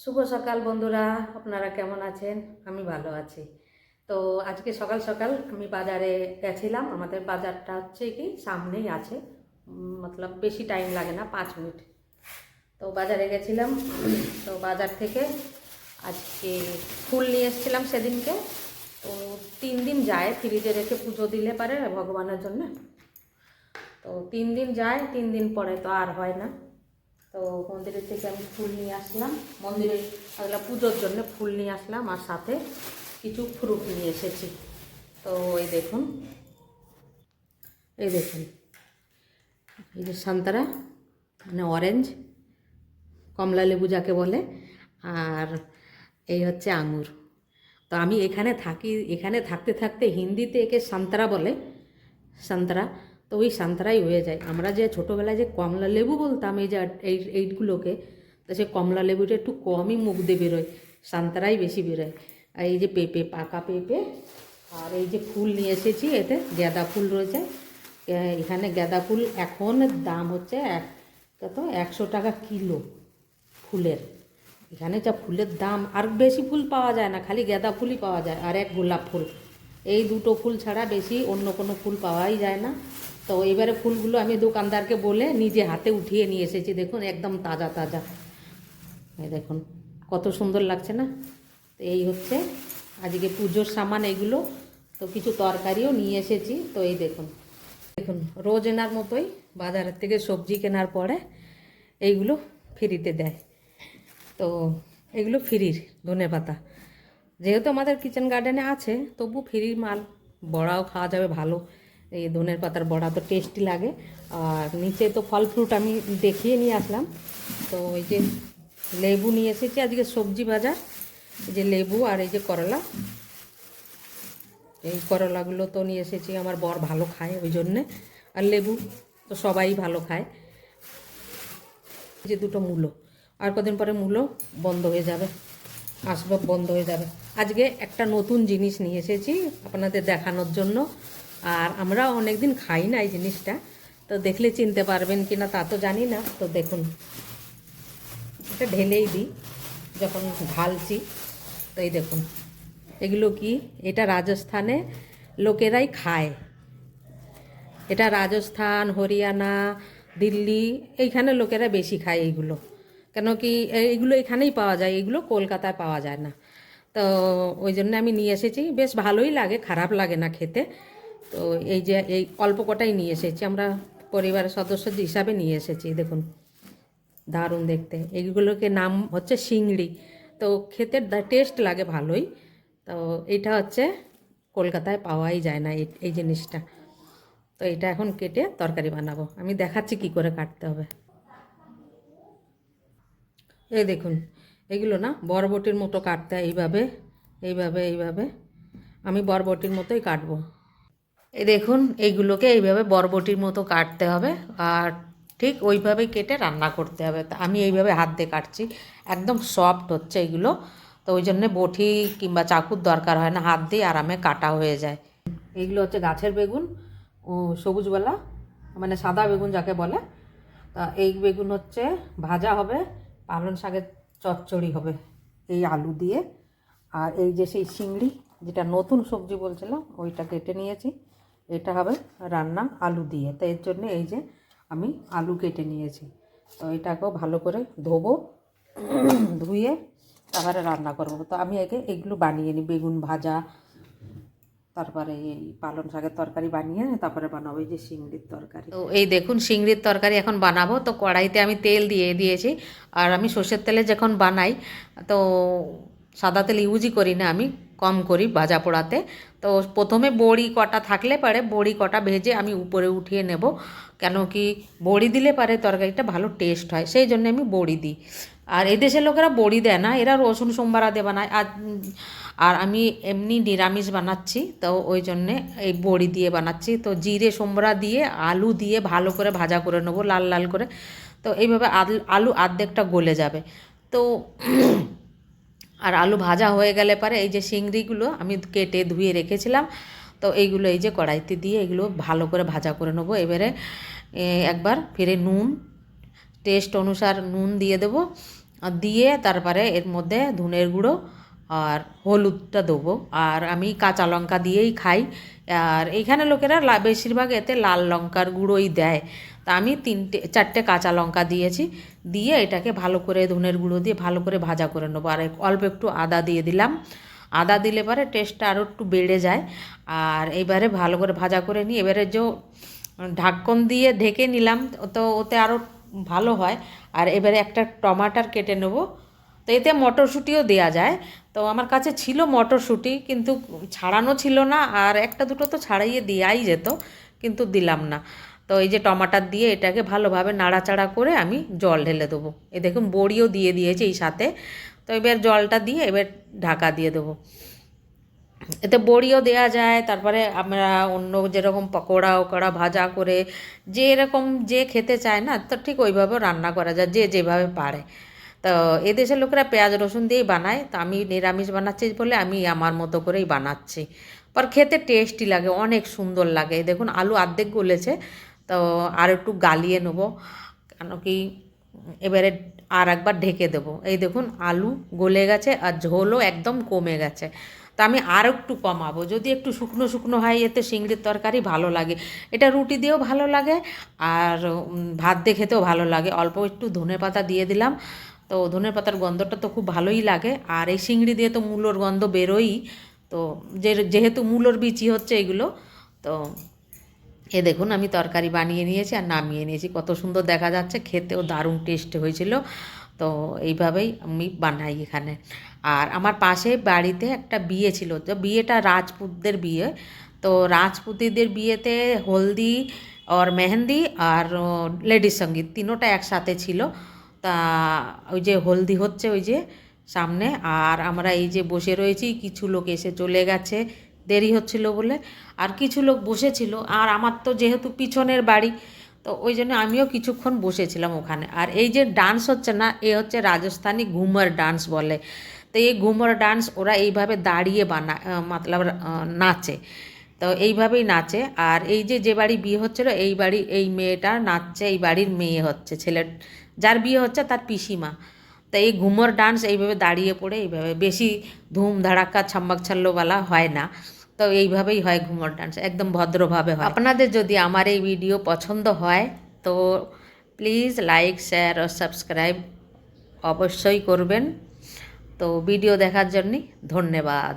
শুভ সকাল বন্ধুরা, আপনারা কেমন আছেন? আমি ভালো আছি। তো আজকে সকাল সকাল আমি বাজারে গেছিলাম। আমাদের বাজারটা হচ্ছে কি সামনেই আছে, মতলব বেশি টাইম লাগে না, 5 মিনিট। তো বাজারে গেছিলাম। তো বাজার থেকে আজকে ফুল নিয়ে এসেছিলাম সেদিনকে। তো 3 দিন যায়, ফ্রিজে রেখে পুজো দিলে পারে ভগবানের জন্য। তো 3 দিন যায়, 3 দিন পরে তো আর হয় না। তো মন্দিরের থেকে আমি ফুল নিয়ে আসলাম, মন্দিরে আগলা পুজোর জন্য ফুল নিয়ে আসলাম, আর সাথে কিছু ফ্রুট নিয়ে এসেছি। তো এই দেখুন এই যে সান্তরা, মানে অরেঞ্জ, কমলা লেবু যাকে বলে, আর এই হচ্ছে আঙুর। তো আমি এখানে থাকি, এখানে থাকতে থাকতে হিন্দিতে একে সান্তরা বলে, সান্তরা। তো ওই সান্তরাই হয়ে যায়। আমরা যে ছোটোবেলায় যে কমলা লেবু বলতাম এই যে এইগুলোকে, তো সে কমলা লেবুটা একটু কমই মুখ দিয়ে বেরোয়, সান্তরাই বেশি বেরোয়। আর এই যে পেঁপে, পাকা পেঁপে, আর এই যে ফুল নিয়ে এসেছি, এতে গাঁদা ফুল রয়েছে। এখানে গাঁদা ফুল এখন দাম হচ্ছে কত, 100 টাকা কিলো ফুলের। এখানে যা ফুলের দাম, আর বেশি ফুল পাওয়া যায় না, খালি গাঁদা ফুলই পাওয়া যায় আর এক গোলাপ ফুল। এই দুটো ফুল ছাড়া বেশি অন্য কোনো ফুল পাওয়াই যায় না। তো এবারে ফুলগুলো আমি দোকানদারকে বলে নিজে হাতে উঠিয়ে নিয়ে এসেছি। দেখুন একদম তাজা তাজা, এই দেখুন কত সুন্দর লাগছে না। তো এই হচ্ছে আজকে পুজোর সামান এইগুলো। তো কিছু তরকারিও নিয়ে এসেছি। তো এই দেখুন দেখুন রোজ এনার মতোই বাজারের থেকে সবজি কেনার পরে এইগুলো ফ্রিতে দেয়। তো এগুলো ফ্রির ধনেপাতা, যেহেতু আমাদের কিচেন গার্ডেনে আছে তবু ফ্রির মাল। বড়াও খাওয়া যাবে ভালো, এই ধনের পাতার বড়া তো টেস্টি লাগে। আর নিচে তো ফল ফ্রুট আমি দেখিয়ে নিয়ে আসলাম। তো এই যে লেবু নিয়ে এসেছি আজকে সবজি বাজার, এই যে লেবু আর এই যে করলা। এই করলাগুলো তো নিয়ে এসেছি, আমার বর ভালো খায় ওই জন্যে। আর লেবু তো সবাই ভালো খায়। যে দুটো মূলো, আর কদিন পরে মূলো বন্ধ হয়ে যাবে, আসবাব বন্ধ হয়ে যাবে। আজকে একটা নতুন জিনিস নিয়ে এসেছি আপনাদের দেখানোর জন্য। আর আমরা অনেক দিন খাই না এই জিনিসটা, তো দেখলে চিনতে পারবেন কি না তা তো জানি না। তো দেখুন, এটা ঢেলেই দিই যখন ঢালছি। তো এই দেখুন এগুলো কি, এটা রাজস্থানে লোকেরাই খায়। এটা রাজস্থান, হরিয়ানা, দিল্লি, এইখানে লোকেরা বেশি খায় এইগুলো। কেন কি এইগুলো এখানেই পাওয়া যায়, এইগুলো কলকাতায় পাওয়া যায় না। তো ওই জন্য আমি নিয়ে এসেছি, বেশ ভালোই লাগে, খারাপ লাগে না খেতে। তো এই যে এই অল্প কটাই নিয়ে এসেছি, আমরা পরিবারের সদস্য হিসাবে নিয়ে এসেছি। দেখুন দারুণ দেখতে। এইগুলোকে নাম হচ্ছে চিংড়ি। তো খেতে টেস্ট লাগে ভালোই। তো এইটা হচ্ছে কলকাতায় পাওয়াই যায় না এই জিনিসটা। তো এটা এখন কেটে তরকারি বানাবো, আমি দেখাচ্ছি কি করে কাটতে হবে। এই দেখুন এগুলো না বরবটির মতো কাটতে হয়, এইভাবে এইভাবে এইভাবে আমি বরবটির মতোই কাটবো। এই দেখুন এইগুলোকে এইভাবে বরবটির মতো কাটতে হবে, আর ঠিক ওইভাবেই কেটে রান্না করতে হবে। তা আমি এইভাবে হাত দিয়ে কাটছি, একদম সফট হচ্ছে এগুলো। তো ওই জন্যে বটি কিংবা চাকুর দরকার হয় না, হাত দিয়ে আরামে কাটা হয়ে যায়। এইগুলো হচ্ছে গাছের বেগুন, ও সবুজওয়ালা, মানে সাদা বেগুন যাকে বলে। তা এই বেগুন হচ্ছে ভাজা হবে, পালং শাকের চচ্চড়ি হবে এই আলু দিয়ে। আর এই যে সেই চিংড়ি, যেটা নতুন সবজি বলছিলাম, ওইটা কেটে নিয়েছি। এটা হবে রান্না আলু দিয়ে। তো এর জন্য এই যে আমি আলু কেটে নিয়েছি। তো এটাকেও ভালো করে ধোবো, ধুয়ে তারপরে রান্না করবো। তো আমি আগে এগুলো বানিয়ে নিই, বেগুন ভাজা, তারপরে এই পালং শাকের তরকারি বানিয়ে তারপরে বানাবো এই যে চিংড়ির তরকারি। তো এই দেখুন চিংড়ির তরকারি এখন বানাবো। তো কড়াইতে আমি তেল দিয়ে দিয়েছি। আর আমি সর্ষের তেলে যখন বানাই তো সাদা তেল ইউজই করি না, আমি কম করি ভাজা পোড়াতে। তো প্রথমে বড়ি কটা থাকলে পারে বড়ি কটা ভেজে আমি উপরে উঠিয়ে নেব, কেন কি বড়ি দিলে পারে তরকারিটা ভালো টেস্ট হয়, সেই জন্য আমি বড়ি দিই। আর এদেশের লোকেরা বড়ি দেয় না, এরা রসুন সোমবারা দিয়ে বানায়। আর আমি এমনি নিরামিষ বানাচ্ছি, তো ওই জন্যে এই বড়ি দিয়ে বানাচ্ছি। তো জিরে সোমবারা দিয়ে আলু দিয়ে ভালো করে ভাজা করে নেবো লাল লাল করে। তো এইভাবে আলু আর্ধেকটা গলে যাবে। তো আর আলু ভাজা হয়ে গেলে পরে এই যে চিংড়িগুলো আমি কেটে ধুয়ে রেখেছিলাম, তো এইগুলো এই যে কড়াইতে দিয়ে এগুলো ভালো করে ভাজা করে নেবো। এবারে একবার ফিরে নুন, টেস্ট অনুসার নুন দিয়ে দেবো। দিয়ে তারপরে এর মধ্যে ধনের গুঁড়ো আর হলুদটা দেবো। আর আমি কাঁচা লঙ্কা দিয়েই খাই। আর এইখানে লোকেরা বেশিরভাগ এতে লাল লঙ্কার গুঁড়োই দেয়। তা আমি 4টে কাঁচা লঙ্কা দিয়েছি, দিয়ে এটাকে ভালো করে ধনের গুঁড়ো দিয়ে ভালো করে ভাজা করে নেবো। আর অল্প একটু আদা দিয়ে দিলাম, আদা দিলে পরে টেস্টটা আরও একটু বেড়ে যায়। আর এবারে ভালো করে ভাজা করে নিই। এবারে যে ঢাকন দিয়ে ঢেকে নিলাম, তো ওতে আরও ভালো হয়। আর এবারে একটা টমাটার কেটে নেবো। তো এতে মটরশুঁটিও দেওয়া যায়। তো আমার কাছে ছিল মটরশুঁটি, কিন্তু ছাড়ানো ছিল না, আর একটা দুটো তো ছাড়াইয়ে দেওয়াই যেত, কিন্তু দিলাম না। তো এই যে টমাটার দিয়ে এটাকে ভালোভাবে নাড়াচাড়া করে আমি জল ঢেলে দেবো। এই দেখুন বড়িও দিয়ে দিয়েছি এই সাথে। তো এবার জলটা দিয়ে এবার ঢাকা দিয়ে দেবো। এতে বড়িও দেওয়া যায়, তারপরে আমরা অন্য যেরকম পকোড়া ওকোড়া ভাজা করে যে এরকম যে খেতে চায় না, তো ঠিক ওইভাবেও রান্না করা যায়, যে যেভাবে পারে। তো এদেশের লোকেরা পেঁয়াজ রসুন দিয়েই বানায়, তো আমি নিরামিষ বানাচ্ছি বলে আমি আমার মতো করেই বানাচ্ছি। পর খেতে টেস্টি লাগে, অনেক সুন্দর লাগে। দেখুন আলু অর্ধেক গলেছে, তো আর একটু গালিয়ে নেবো, কেন কি এবারে আর একবার ঢেকে দেবো। এই দেখুন আলু গলে গেছে আর ঝোলও একদম কমে গেছে। তো আমি আর একটু কমাবো, যদি একটু শুকনো শুকনো হয় এতে চিংড়ির তরকারি ভালো লাগে। এটা রুটি দিয়েও ভালো লাগে, আর ভাত দিয়ে খেতেও ভালো লাগে। অল্প একটু ধনেপাতা দিয়ে দিলাম, তো ধনেপাতার গন্ধটা তো খুব ভালোই লাগে। আর এই চিংড়ি দিয়ে তো মূলোর গন্ধ বেরোই। তো যেহেতু মূলোর বিচি হচ্ছে এগুলো, তো এ দেখুন আমি তরকারি বানিয়ে নিয়েছি আর নামিয়ে নিয়েছি, কত সুন্দর দেখা যাচ্ছে, খেতেও দারুণ টেস্ট হয়েছিল। তো এইভাবেই আমি বানাই এখানে। আর আমার পাশে বাড়িতে একটা বিয়ে ছিল, তো বিয়েটা রাজপুতদের বিয়ে। তো রাজপুতিদের বিয়েতে হলদি আর মেহেন্দি আর লেডিস সঙ্গীত তিনোটা একসাথে ছিল। তা ওই যে হলদি হচ্ছে ওই যে সামনে, আর আমরা এই যে বসে রয়েছি, কিছু লোক এসে চলে গেছে দেরি হচ্ছিল বলে, আর কিছু লোক বসেছিল। আর আমার তো যেহেতু পিছনের বাড়ি, তো ওই জন্য আমিও কিছুক্ষণ বসেছিলাম ওখানে। আর এই যে ডান্স হচ্ছে না, এ হচ্ছে রাজস্থানি ঘুমার ডান্স বলে। তো এই ঘুমার ডান্স ওরা এইভাবে দাঁড়িয়ে মতলব নাচে। তো এইভাবেই নাচে। আর এই যে যে বাড়ি বিয়ে হচ্ছিলো, এই বাড়ি এই মেয়েটা নাচছে, এই বাড়ির মেয়ে হচ্ছে, ছেলে যার বিয়ে হচ্ছে তার পিসিমা। তো এই ঘুমর ডান্স এইভাবে দাঁড়িয়ে পড়ে, এইভাবে বেশি ধুম ধাড়াক্কা ছাম্বাক ছাল্লোওয়ালা হয় না। তো এইভাবেই হয় ঘুমর ডান্স, একদম ভদ্রভাবে হয়। আপনাদের যদি আমার এই ভিডিও পছন্দ হয়, তো প্লিজ লাইক শেয়ার ও সাবস্ক্রাইব অবশ্যই করবেন। তো ভিডিও দেখার জন্য ধন্যবাদ।